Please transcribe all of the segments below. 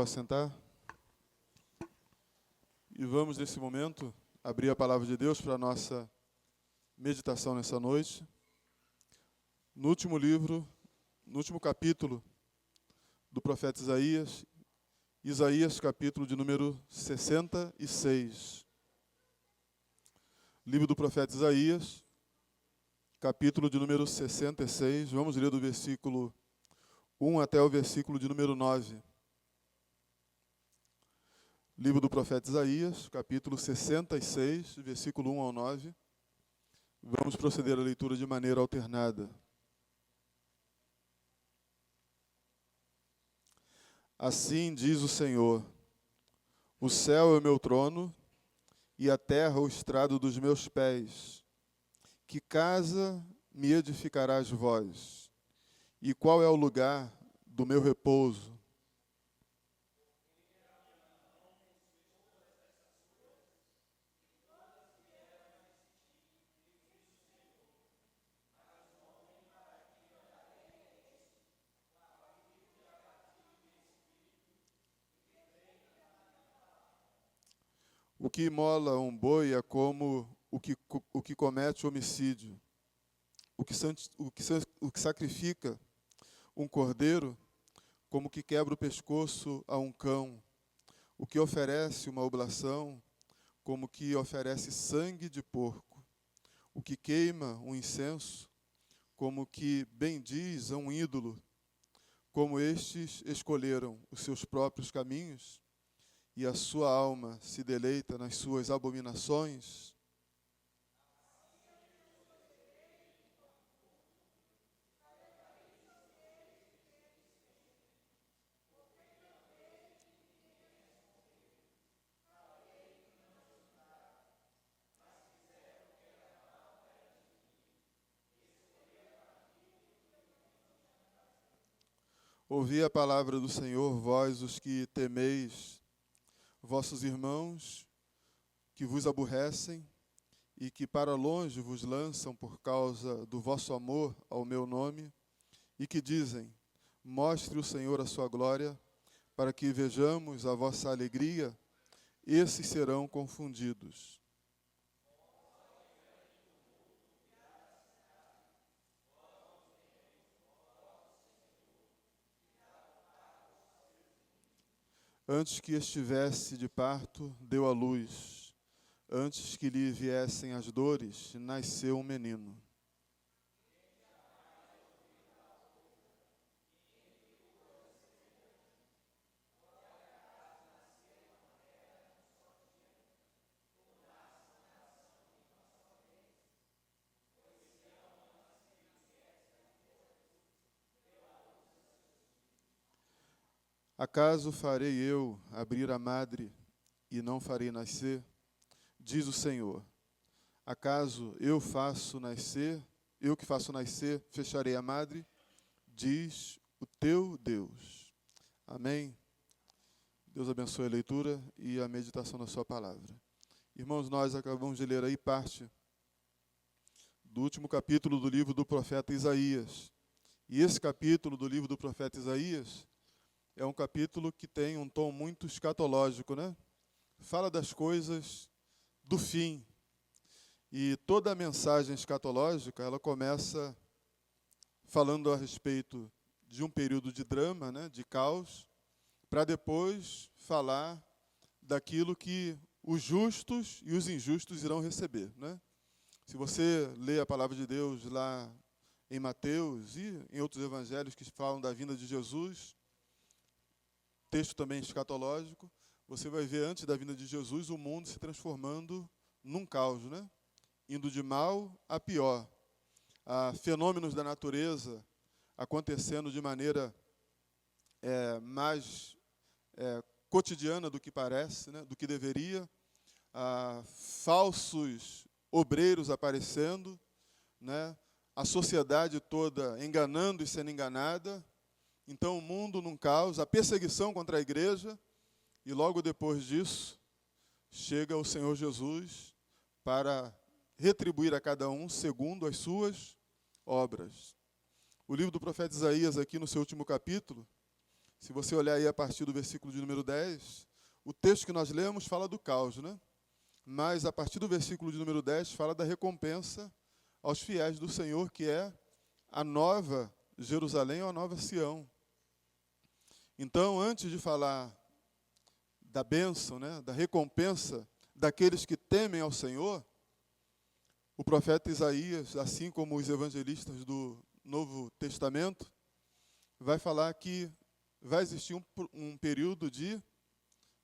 assentar. E vamos, nesse momento, abrir a palavra de Deus para a nossa meditação nessa noite. No último capítulo do profeta Isaías, Isaías, capítulo de número 66. Livro do profeta Isaías, capítulo de número 66. Vamos ler do versículo 1 até o versículo de número 9. Livro do profeta Isaías, capítulo 66, versículo 1 ao 9. Vamos proceder à leitura de maneira alternada. Assim diz o Senhor: o céu é o meu trono, e a terra o estrado dos meus pés. Que casa me edificarás vós? E qual é o lugar do meu repouso? O que imola um boi é como o que comete homicídio. O que sacrifica um cordeiro, como o que quebra o pescoço a um cão. O que oferece uma oblação, como o que oferece sangue de porco. O que queima um incenso, como o que bendiz a um ídolo. Como estes escolheram os seus próprios caminhos, e a sua alma se deleita nas suas abominações. Ouvi a palavra do Senhor, vós os que temeis, vossos irmãos que vos aborrecem e que para longe vos lançam por causa do vosso amor ao meu nome, e que dizem: mostre o Senhor a sua glória, para que vejamos a vossa alegria. Esses serão confundidos. Antes que estivesse de parto, deu à luz. Antes que lhe viessem as dores, nasceu um menino. Acaso farei eu abrir a madre e não farei nascer? Diz o Senhor. Acaso eu que faço nascer, fecharei a madre? Diz o teu Deus. Amém? Deus abençoe a leitura e a meditação da sua palavra. Irmãos, nós acabamos de ler aí parte do último capítulo do livro do profeta Isaías. E esse capítulo do livro do profeta Isaías é um capítulo que tem um tom muito escatológico, né? Fala das coisas do fim. E toda a mensagem escatológica, ela começa falando a respeito de um período de drama, né, de caos, para depois falar daquilo que os justos e os injustos irão receber, né? Se você lê a palavra de Deus lá em Mateus e em outros evangelhos que falam da vinda de Jesus, texto também escatológico, você vai ver antes da vinda de Jesus o mundo se transformando num caos, né? Indo de mal a pior. Fenômenos da natureza acontecendo de maneira mais cotidiana do que parece, né? Do que deveria. Falsos obreiros aparecendo, né? A sociedade toda enganando e sendo enganada. Então, o mundo num caos, a perseguição contra a igreja, e logo depois disso, chega o Senhor Jesus para retribuir a cada um segundo as suas obras. O livro do profeta Isaías, aqui no seu último capítulo, Se você olhar aí a partir do versículo de número 10, o texto que nós lemos fala do caos, né? Mas a partir do versículo de número 10 fala da recompensa aos fiéis do Senhor, que é a nova Jerusalém ou a nova Sião. Então, antes de falar da bênção, né, da recompensa daqueles que temem ao Senhor, o profeta Isaías, assim como os evangelistas do Novo Testamento, vai falar que vai existir um período de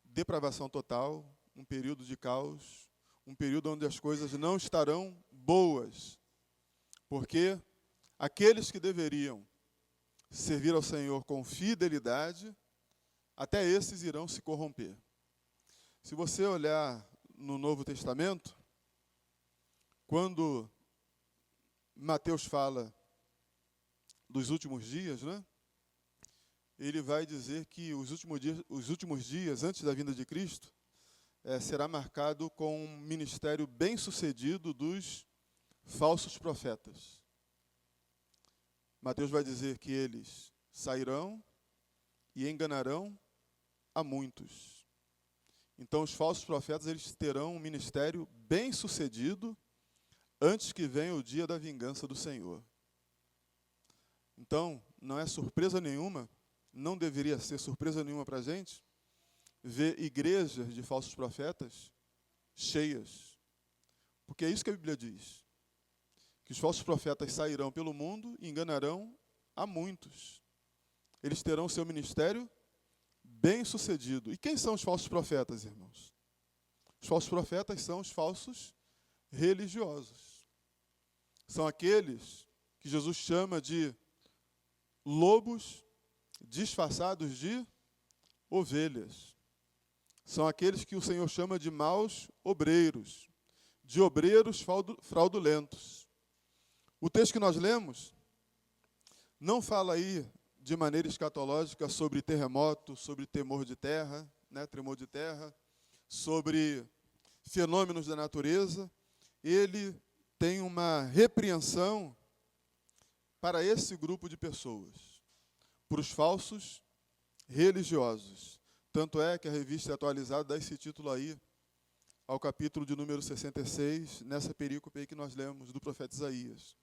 depravação total, um período de caos, um período onde as coisas não estarão boas, porque aqueles que deveriam servir ao Senhor com fidelidade, até esses irão se corromper. Se você olhar no Novo Testamento, quando Mateus fala dos últimos dias, né? Ele vai dizer que os últimos dias antes da vinda de Cristo, será marcado com um ministério bem-sucedido dos falsos profetas. Mateus vai dizer que eles sairão e enganarão a muitos. Então, os falsos profetas, eles terão um ministério bem-sucedido antes que venha o dia da vingança do Senhor. Então, não é surpresa nenhuma, não deveria ser surpresa nenhuma para a gente, ver igrejas de falsos profetas cheias. Porque é isso que a Bíblia diz. Que os falsos profetas sairão pelo mundo e enganarão a muitos. Eles terão seu ministério bem-sucedido. E quem são os falsos profetas, irmãos? Os falsos profetas são os falsos religiosos. São aqueles que Jesus chama de lobos disfarçados de ovelhas. São aqueles que o Senhor chama de maus obreiros, de obreiros fraudulentos. O texto que nós lemos não fala aí de maneira escatológica sobre terremoto, sobre tremor de terra, sobre fenômenos da natureza. Ele tem uma repreensão para esse grupo de pessoas, para os falsos religiosos. Tanto é que a revista atualizada dá esse título aí ao capítulo de número 66, nessa perícope aí que nós lemos do profeta Isaías.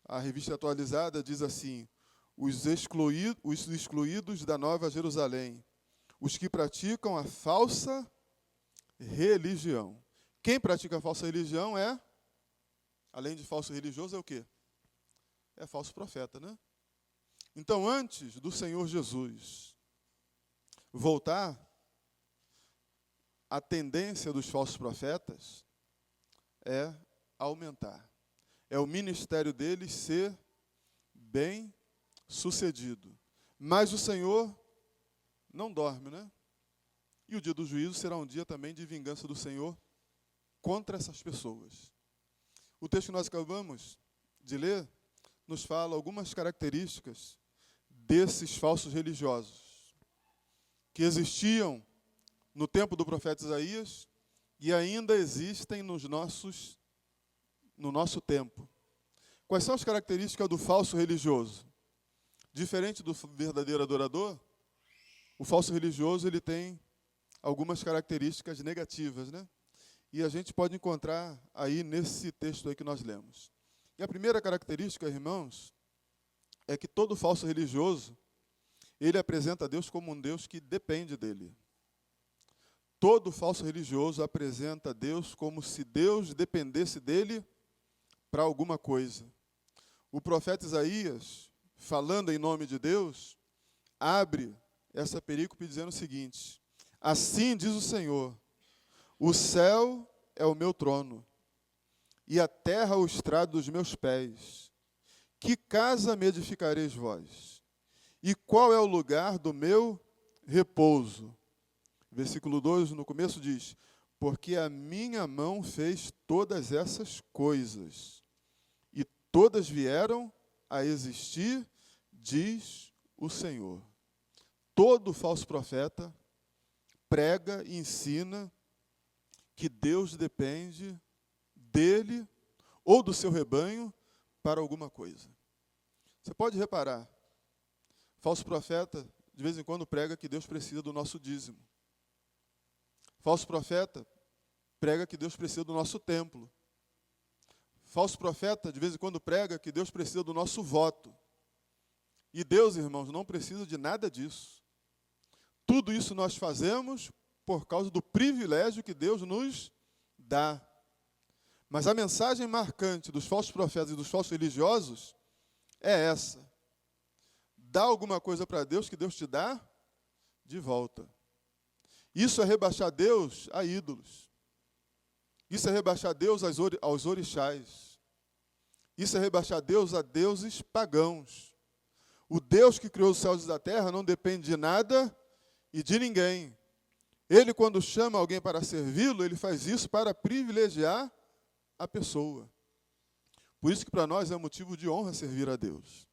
A revista atualizada diz assim: os excluídos da Nova Jerusalém, os que praticam a falsa religião. Quem pratica a falsa religião além de falso religioso, é o quê? É falso profeta, né? Então, antes do Senhor Jesus voltar, a tendência dos falsos profetas é aumentar. É o ministério deles ser bem sucedido. Mas o Senhor não dorme, né? E o dia do juízo será um dia também de vingança do Senhor contra essas pessoas. O texto que nós acabamos de ler nos fala algumas características desses falsos religiosos que existiam no tempo do profeta Isaías e ainda existem no nosso tempo. Quais são as características do falso religioso? Diferente do verdadeiro adorador, o falso religioso ele tem algumas características negativas, né? E a gente pode encontrar aí nesse texto aí que nós lemos. E a primeira característica, irmãos, é que todo falso religioso, ele apresenta Deus como um Deus que depende dele. Todo falso religioso apresenta Deus como se Deus dependesse dele para alguma coisa. O profeta Isaías, falando em nome de Deus, abre essa perícope dizendo o seguinte: assim diz o Senhor, o céu é o meu trono, e a terra o estrado dos meus pés. Que casa me edificareis vós? E qual é o lugar do meu repouso? Versículo 2, no começo diz: porque a minha mão fez todas essas coisas, e todas vieram a existir, diz o Senhor. Todo falso profeta prega e ensina que Deus depende dele ou do seu rebanho para alguma coisa. Você pode reparar, falso profeta de vez em quando, prega que Deus precisa do nosso dízimo. Falso profeta prega que Deus precisa do nosso templo. Falso profeta, de vez em quando, prega que Deus precisa do nosso voto. E Deus, irmãos, não precisa de nada disso. Tudo isso nós fazemos por causa do privilégio que Deus nos dá. Mas a mensagem marcante dos falsos profetas e dos falsos religiosos é essa. Dá alguma coisa para Deus que Deus te dá de volta. Isso é rebaixar Deus a ídolos. Isso é rebaixar Deus aos orixás. Isso é rebaixar Deus a deuses pagãos. O Deus que criou os céus e a terra não depende de nada e de ninguém. Ele, quando chama alguém para servi-lo, ele faz isso para privilegiar a pessoa. Por isso que para nós é motivo de honra servir a Deus.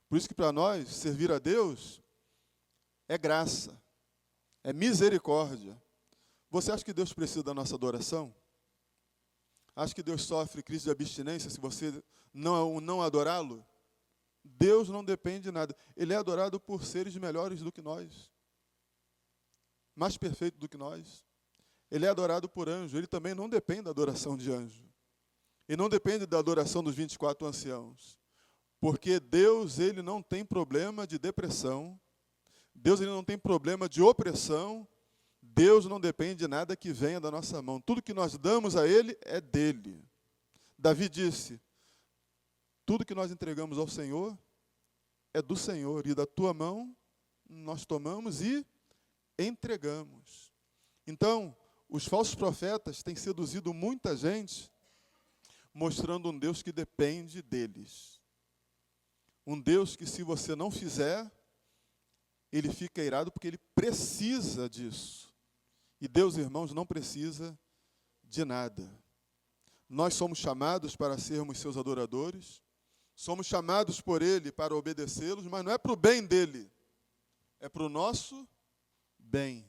Por isso que para nós servir a Deus é graça, é misericórdia. Você acha que Deus precisa da nossa adoração? Acha que Deus sofre crise de abstinência se você não adorá-lo? Deus não depende de nada. Ele é adorado por seres melhores do que nós, mais perfeito do que nós. Ele é adorado por anjo. Ele também não depende da adoração de anjo. Ele não depende da adoração dos 24 anciãos. Porque Deus, ele não tem problema de depressão. Deus, ele não tem problema de opressão. Deus não depende de nada que venha da nossa mão. Tudo que nós damos a ele é dele. Davi disse: tudo que nós entregamos ao Senhor é do Senhor, e da tua mão nós tomamos e entregamos. Então, os falsos profetas têm seduzido muita gente, mostrando um Deus que depende deles. Um Deus que, se você não fizer, ele fica irado porque ele precisa disso. E Deus, irmãos, não precisa de nada. Nós somos chamados para sermos seus adoradores, somos chamados por ele para obedecê-los, mas não é para o bem dele, é para o nosso bem.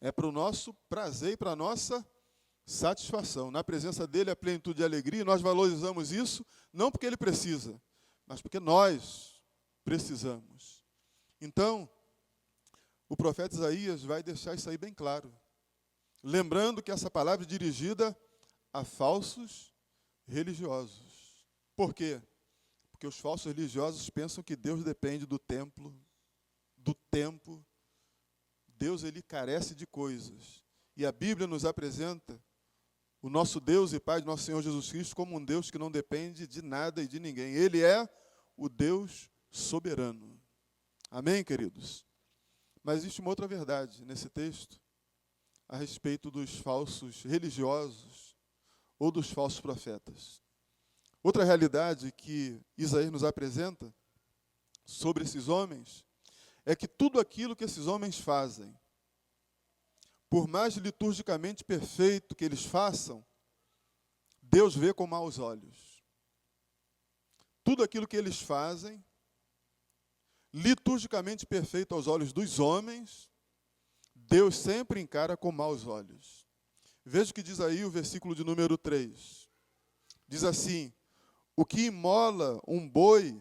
É para o nosso prazer e para a nossa satisfação. Na presença dele, a plenitude de alegria, e nós valorizamos isso, não porque ele precisa, mas porque nós precisamos. Então, o profeta Isaías vai deixar isso aí bem claro. Lembrando que essa palavra é dirigida a falsos religiosos. Por quê? Porque os falsos religiosos pensam que Deus depende do templo, do tempo. Deus, ele carece de coisas. E a Bíblia nos apresenta o nosso Deus e Pai de nosso Senhor Jesus Cristo como um Deus que não depende de nada e de ninguém. Ele é o Deus soberano. Amém, queridos? Mas existe uma outra verdade nesse texto a respeito dos falsos religiosos ou dos falsos profetas. Outra realidade que Isaías nos apresenta sobre esses homens é que tudo aquilo que esses homens fazem, por mais liturgicamente perfeito que eles façam, Deus vê com maus olhos. Tudo aquilo que eles fazem, liturgicamente perfeito aos olhos dos homens, Deus sempre encara com maus olhos. Veja o que diz aí o versículo de número 3. Diz assim: o que imola um boi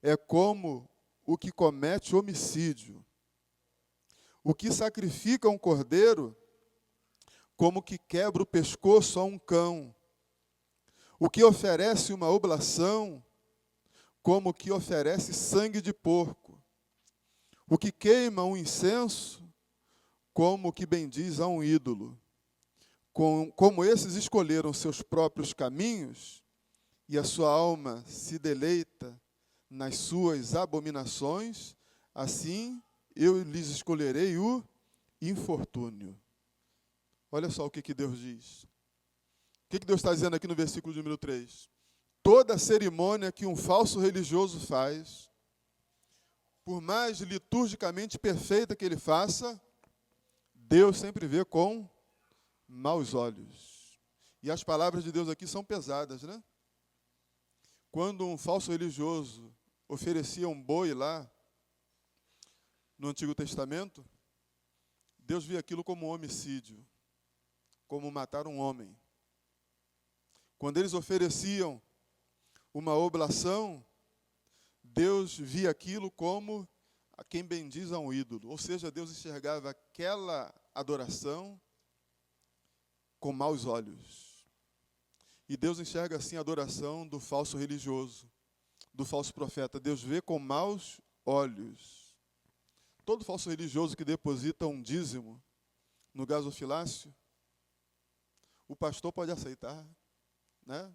é como o que comete homicídio. O que sacrifica um cordeiro, como o que quebra o pescoço a um cão. O que oferece uma oblação, como o que oferece sangue de porco. O que queima um incenso, como o que bendiz a um ídolo. Como esses escolheram seus próprios caminhos, e a sua alma se deleita nas suas abominações, assim eu lhes escolherei o infortúnio. Olha só o que Deus diz. O que Deus está dizendo aqui no versículo de número 3? Toda cerimônia que um falso religioso faz, por mais liturgicamente perfeita que ele faça, Deus sempre vê com maus olhos. E as palavras de Deus aqui são pesadas, né? Quando um falso religioso oferecia um boi lá, no Antigo Testamento, Deus via aquilo como um homicídio, como matar um homem. Quando eles ofereciam uma oblação, Deus via aquilo como a quem bendiz a um ídolo. Ou seja, Deus enxergava aquela adoração com maus olhos. E Deus enxerga assim a adoração do falso religioso, do falso profeta. Deus vê com maus olhos. Todo falso religioso que deposita um dízimo no gasofilácio, o pastor pode aceitar, né?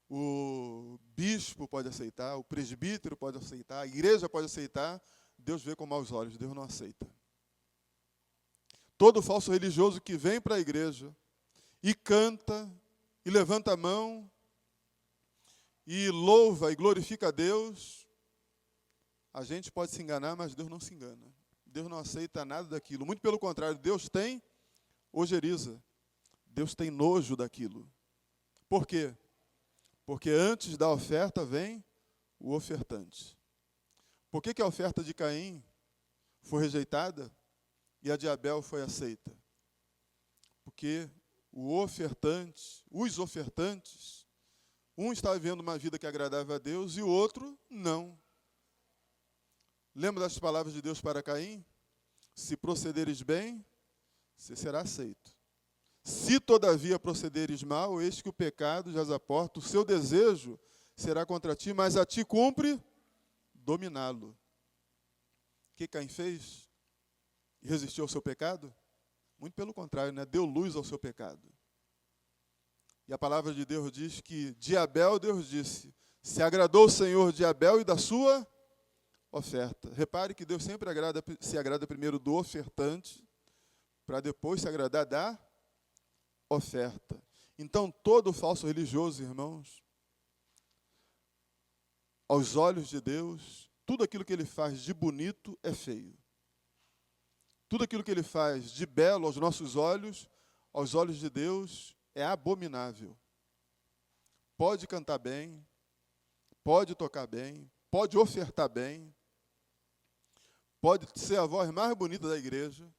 O bispo pode aceitar, o presbítero pode aceitar, a igreja pode aceitar. Deus vê com maus olhos, Deus não aceita. Todo falso religioso que vem para a igreja e canta, e levanta a mão, e louva e glorifica a Deus, a gente pode se enganar, mas Deus não se engana. Deus não aceita nada daquilo. Muito pelo contrário, Deus tem ojeriza. Deus tem nojo daquilo. Por quê? Porque antes da oferta vem o ofertante. Por que a oferta de Caim foi rejeitada e a de Abel foi aceita? Porque os ofertantes, um estava vivendo uma vida que agradava a Deus e o outro não. Lembra das palavras de Deus para Caim? Se procederes bem, você será aceito. Se todavia procederes mal, eis que o pecado jaz à porta, o seu desejo será contra ti, mas a ti cumpre dominá-lo. O que Caim fez? Resistiu ao seu pecado? Muito pelo contrário, né? Deu luz ao seu pecado. E a palavra de Deus diz que de Abel, Deus disse, se agradou o Senhor de Abel e da sua oferta. Repare que Deus sempre se agrada primeiro do ofertante, para depois se agradar da oferta. Então, todo falso religioso, irmãos, aos olhos de Deus, tudo aquilo que ele faz de bonito é feio. Tudo aquilo que ele faz de belo aos nossos olhos, aos olhos de Deus, é abominável. Pode cantar bem, pode tocar bem, pode ofertar bem, pode ser a voz mais bonita da igreja,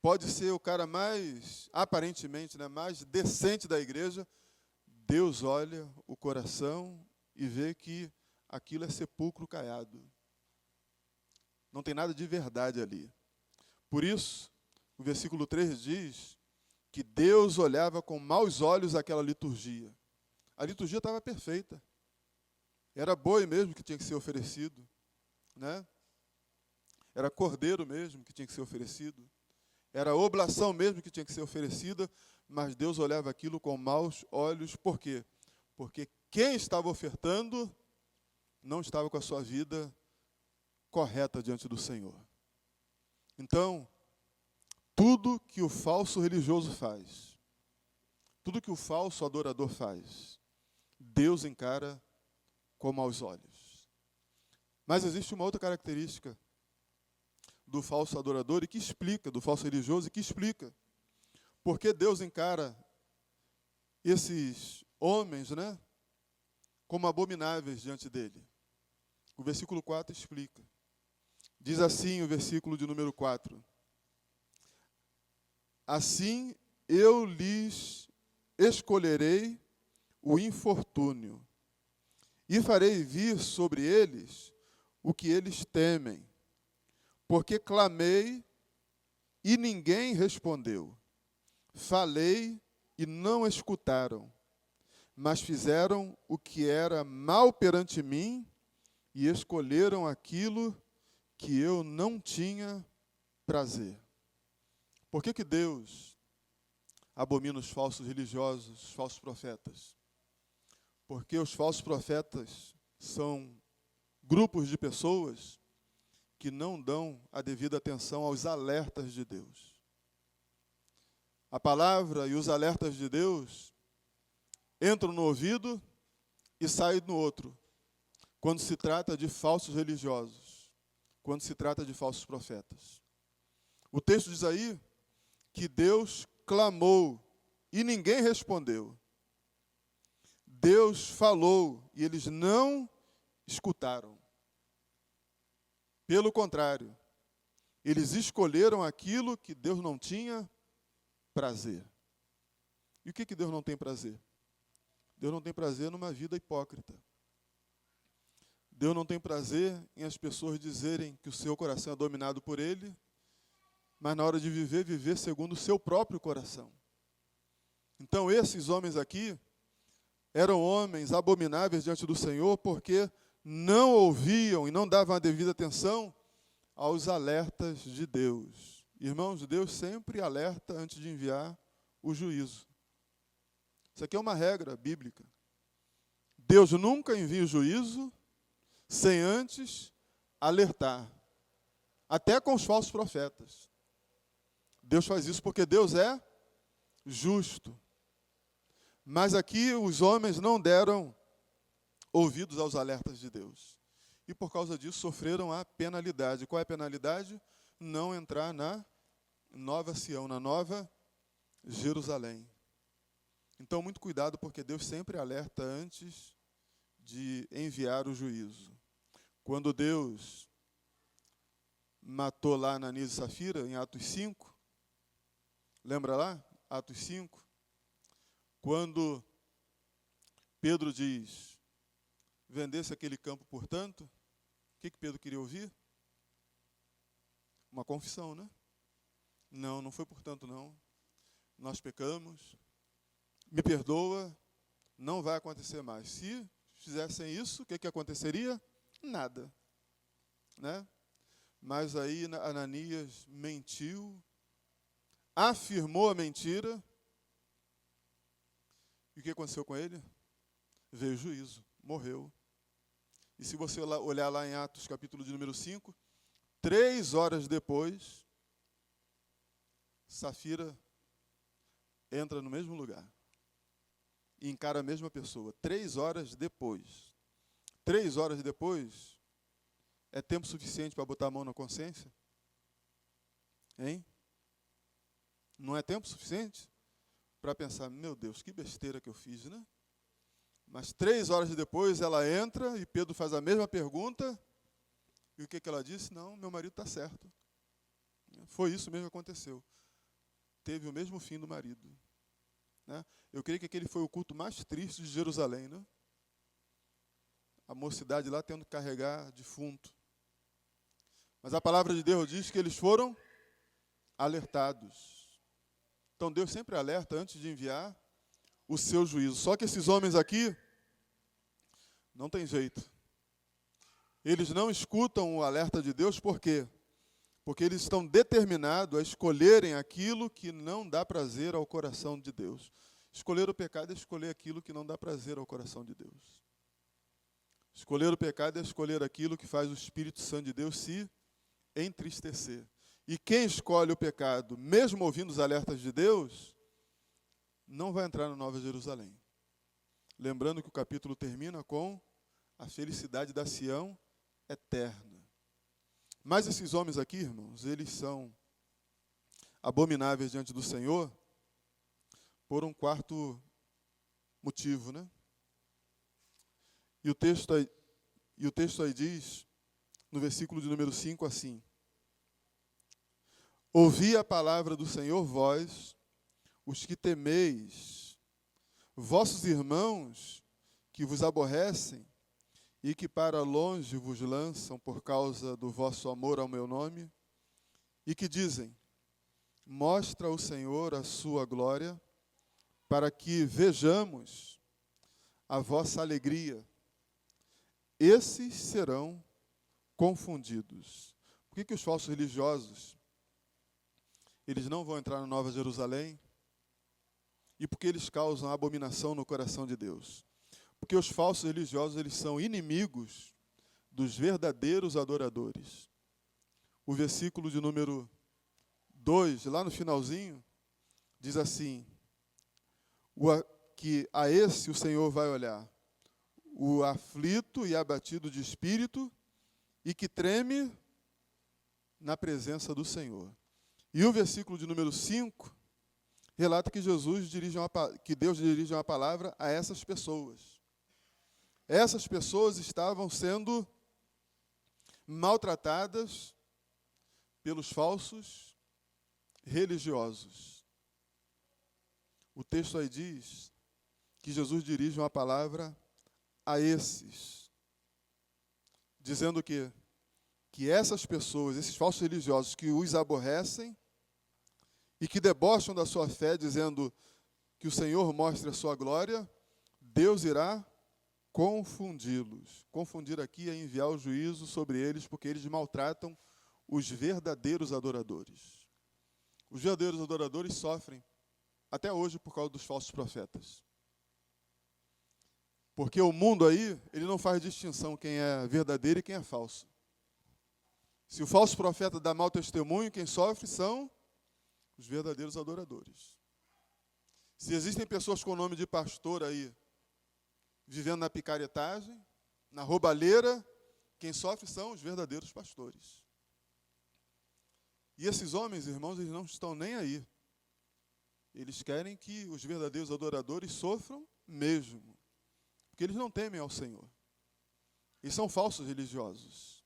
pode ser o cara mais, aparentemente, né, mais decente da igreja. Deus olha o coração e vê que aquilo é sepulcro caiado. Não tem nada de verdade ali. Por isso, o versículo 3 diz que Deus olhava com maus olhos aquela liturgia. A liturgia estava perfeita. Era boi mesmo que tinha que ser oferecido, né? Era cordeiro mesmo que tinha que ser oferecido. Era oblação mesmo que tinha que ser oferecida, mas Deus olhava aquilo com maus olhos. Por quê? Porque quem estava ofertando não estava com a sua vida correta diante do Senhor. Então, tudo que o falso religioso faz, tudo que o falso adorador faz, Deus encara com maus olhos. Mas existe uma outra característica do falso adorador e que explica, do falso religioso e que explica por que Deus encara esses homens, né, como abomináveis diante dele. O versículo 4 explica. Diz assim o versículo de número 4. Assim eu lhes escolherei o infortúnio e farei vir sobre eles o que eles temem, porque clamei e ninguém respondeu, falei e não escutaram, mas fizeram o que era mal perante mim e escolheram aquilo que eu não tinha prazer. Por que Deus abomina os falsos religiosos, os falsos profetas? Porque os falsos profetas são grupos de pessoas que não dão a devida atenção aos alertas de Deus. A palavra e os alertas de Deus entram no ouvido e saem no outro, quando se trata de falsos religiosos, quando se trata de falsos profetas. O texto diz aí que Deus clamou e ninguém respondeu. Deus falou e eles não escutaram. Pelo contrário, eles escolheram aquilo que Deus não tinha prazer. E o que Deus não tem prazer? Deus não tem prazer numa vida hipócrita. Deus não tem prazer em as pessoas dizerem que o seu coração é dominado por Ele, mas na hora de viver, viver segundo o seu próprio coração. Então, esses homens aqui eram homens abomináveis diante do Senhor, porque não ouviam e não davam a devida atenção aos alertas de Deus. Irmãos, Deus sempre alerta antes de enviar o juízo. Isso aqui é uma regra bíblica. Deus nunca envia o juízo sem antes alertar, até com os falsos profetas. Deus faz isso porque Deus é justo. Mas aqui os homens não deram ouvidos aos alertas de Deus. E por causa disso sofreram a penalidade. Qual é a penalidade? Não entrar na Nova Sião, na Nova Jerusalém. Então, muito cuidado, porque Deus sempre alerta antes de enviar o juízo. Quando Deus matou lá Ananias e Safira, em Atos 5, lembra lá? Atos 5. Quando Pedro diz, vendesse aquele campo por tanto, o que Pedro queria ouvir? Uma confissão, né? Não, não foi por tanto não. Nós pecamos, me perdoa, não vai acontecer mais. Se fizessem isso, o que aconteceria? Nada. Né? Mas aí Ananias mentiu, afirmou a mentira. E o que aconteceu com ele? Veio juízo, morreu. E se você olhar lá em Atos, capítulo de número 5, 3 horas depois, Safira entra no mesmo lugar e encara a mesma pessoa. 3 horas depois. 3 horas depois é tempo suficiente para botar a mão na consciência? Hein? Não é tempo suficiente para pensar, meu Deus, que besteira que eu fiz, né? Mas 3 horas depois ela entra e Pedro faz a mesma pergunta. E o que ela disse? Não, meu marido está certo. Foi isso mesmo que aconteceu. Teve o mesmo fim do marido. Né? Eu creio que aquele foi o culto mais triste de Jerusalém. Né? A mocidade lá tendo que carregar defunto. Mas a palavra de Deus diz que eles foram alertados. Então Deus sempre alerta antes de enviar o seu juízo. Só que esses homens aqui, não tem jeito. Eles não escutam o alerta de Deus, por quê? Porque eles estão determinados a escolherem aquilo que não dá prazer ao coração de Deus. Escolher o pecado é escolher aquilo que não dá prazer ao coração de Deus. Escolher o pecado é escolher aquilo que faz o Espírito Santo de Deus se entristecer. E quem escolhe o pecado, mesmo ouvindo os alertas de Deus, não vai entrar na Nova Jerusalém. Lembrando que o capítulo termina com a felicidade da Sião eterna. Mas esses homens aqui, irmãos, eles são abomináveis diante do Senhor por um quarto motivo, né? E o texto aí diz, no versículo de número 5, assim: ouvi a palavra do Senhor, vós, os que temeis, vossos irmãos que vos aborrecem e que para longe vos lançam por causa do vosso amor ao meu nome, e que dizem, mostra ao Senhor a sua glória, para que vejamos a vossa alegria. Esses serão confundidos. Por que os falsos religiosos, eles não vão entrar na Nova Jerusalém? E por que eles causam abominação no coração de Deus? Porque os falsos religiosos, eles são inimigos dos verdadeiros adoradores. O versículo de número 2, lá no finalzinho, diz assim, que a esse o Senhor vai olhar, o aflito e abatido de espírito, e que treme na presença do Senhor. E o versículo de número 5 relata que Deus dirige uma palavra a essas pessoas. Essas pessoas estavam sendo maltratadas pelos falsos religiosos. O texto aí diz que Jesus dirige uma palavra a esses. dizendo que essas pessoas, esses falsos religiosos que os aborrecem e que debocham da sua fé, dizendo que o Senhor mostre a sua glória, Deus irá confundi-los. Confundir aqui é enviar o juízo sobre eles, porque eles maltratam os verdadeiros adoradores. Os verdadeiros adoradores sofrem até hoje por causa dos falsos profetas. Porque o mundo aí, ele não faz distinção quem é verdadeiro e quem é falso. Se o falso profeta dá mau testemunho, quem sofre são os verdadeiros adoradores. Se existem pessoas com o nome de pastor aí, vivendo na picaretagem, na roubalheira, quem sofre são os verdadeiros pastores. E esses homens, irmãos, eles não estão nem aí. Eles querem que os verdadeiros adoradores sofram mesmo, porque eles não temem ao Senhor. E são falsos religiosos.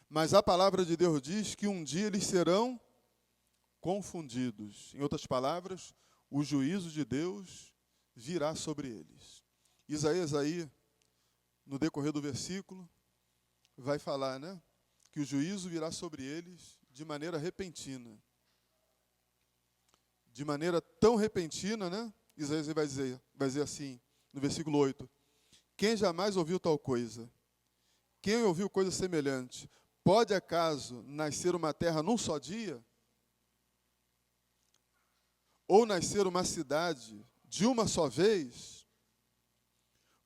Mas a palavra de Deus diz que um dia eles serão confundidos. Em outras palavras, o juízo de Deus virá sobre eles. Isaías aí, no decorrer do versículo, vai falar, né, que o juízo virá sobre eles de maneira repentina. De maneira tão repentina, né? Isaías vai dizer assim, no versículo 8, quem jamais ouviu tal coisa? Quem ouviu coisa semelhante? Pode acaso nascer uma terra num só dia? Ou nascer uma cidade de uma só vez?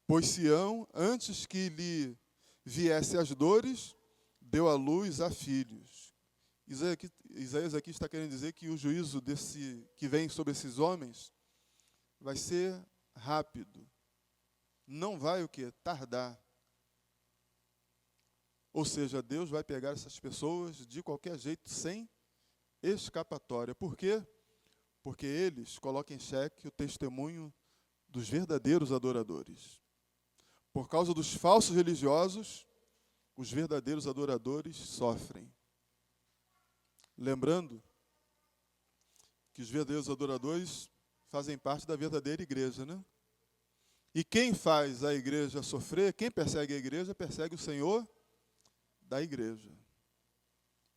Pois Sião, antes que lhe viesse as dores, deu à luz a filhos. Isaías aqui está querendo dizer que o juízo que vem sobre esses homens vai ser rápido. Não vai o quê? Tardar. Ou seja, Deus vai pegar essas pessoas de qualquer jeito, sem escapatória. Por quê? Porque eles colocam em xeque o testemunho dos verdadeiros adoradores. Por causa dos falsos religiosos, os verdadeiros adoradores sofrem. Lembrando que os verdadeiros adoradores fazem parte da verdadeira igreja, né? E quem faz a igreja sofrer, quem persegue a igreja, persegue o Senhor da igreja.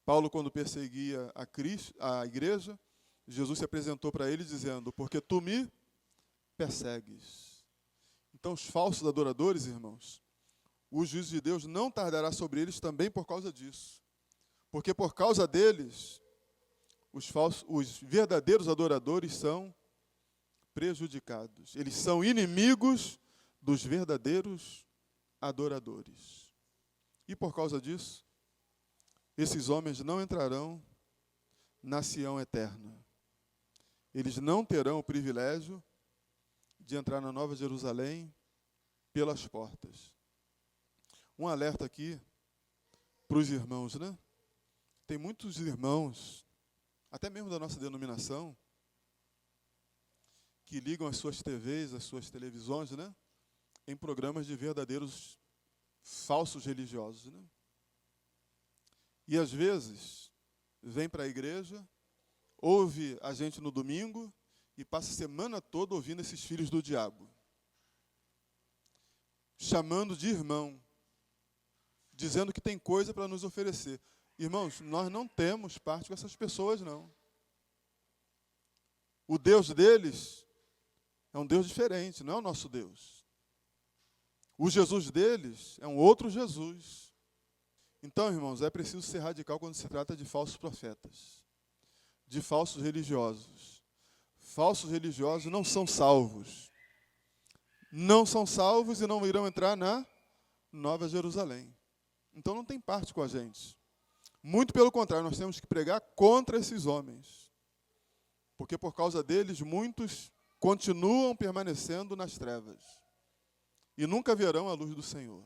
Paulo, quando perseguia a igreja, Jesus se apresentou para ele dizendo, porque tu me persegues. Então, os falsos adoradores, irmãos, o juízo de Deus não tardará sobre eles também por causa disso. Porque por causa deles, os verdadeiros adoradores são prejudicados. Eles são inimigos dos verdadeiros adoradores. E por causa disso, esses homens não entrarão na Sião eterna. Eles não terão o privilégio de entrar na Nova Jerusalém pelas portas. Um alerta aqui para os irmãos, né? Tem muitos irmãos, até mesmo da nossa denominação, que ligam as suas TVs, as suas televisões, né, em programas de verdadeiros falsos religiosos, né? E às vezes vem para a igreja, ouve a gente no domingo e passa a semana toda ouvindo esses filhos do diabo, chamando de irmão, dizendo que tem coisa para nos oferecer. Irmãos, nós não temos parte com essas pessoas, não. O Deus deles é um Deus diferente, não é o nosso Deus. O Jesus deles é um outro Jesus. Então, irmãos, é preciso ser radical quando se trata de falsos profetas, de falsos religiosos. Falsos religiosos não são salvos. Não são salvos e não irão entrar na Nova Jerusalém. Então não tem parte com a gente. Muito pelo contrário, nós temos que pregar contra esses homens. Porque por causa deles, muitos continuam permanecendo nas trevas. E nunca verão a luz do Senhor.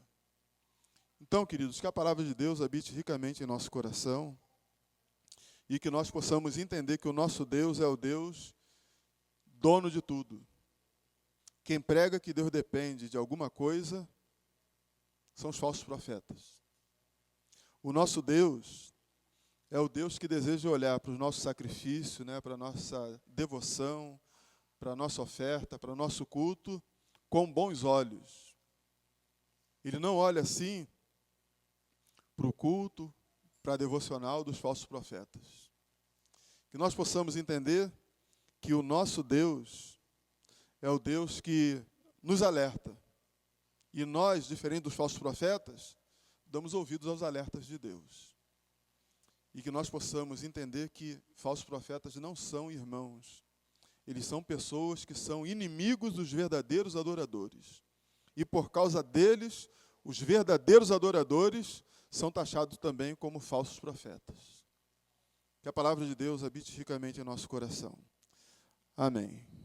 Então, queridos, que a palavra de Deus habite ricamente em nosso coração. E que nós possamos entender que o nosso Deus é o Deus dono de tudo. Quem prega que Deus depende de alguma coisa são os falsos profetas. O nosso Deus é o Deus que deseja olhar para o nosso sacrifício, né, para a nossa devoção, para a nossa oferta, para o nosso culto, com bons olhos. Ele não olha assim para o culto, para a devocional dos falsos profetas. Que nós possamos entender que o nosso Deus é o Deus que nos alerta. E nós, diferente dos falsos profetas, damos ouvidos aos alertas de Deus. E que nós possamos entender que falsos profetas não são irmãos. Eles são pessoas que são inimigos dos verdadeiros adoradores. E por causa deles, os verdadeiros adoradores são taxados também como falsos profetas. Que a palavra de Deus habite ricamente em nosso coração. Amém.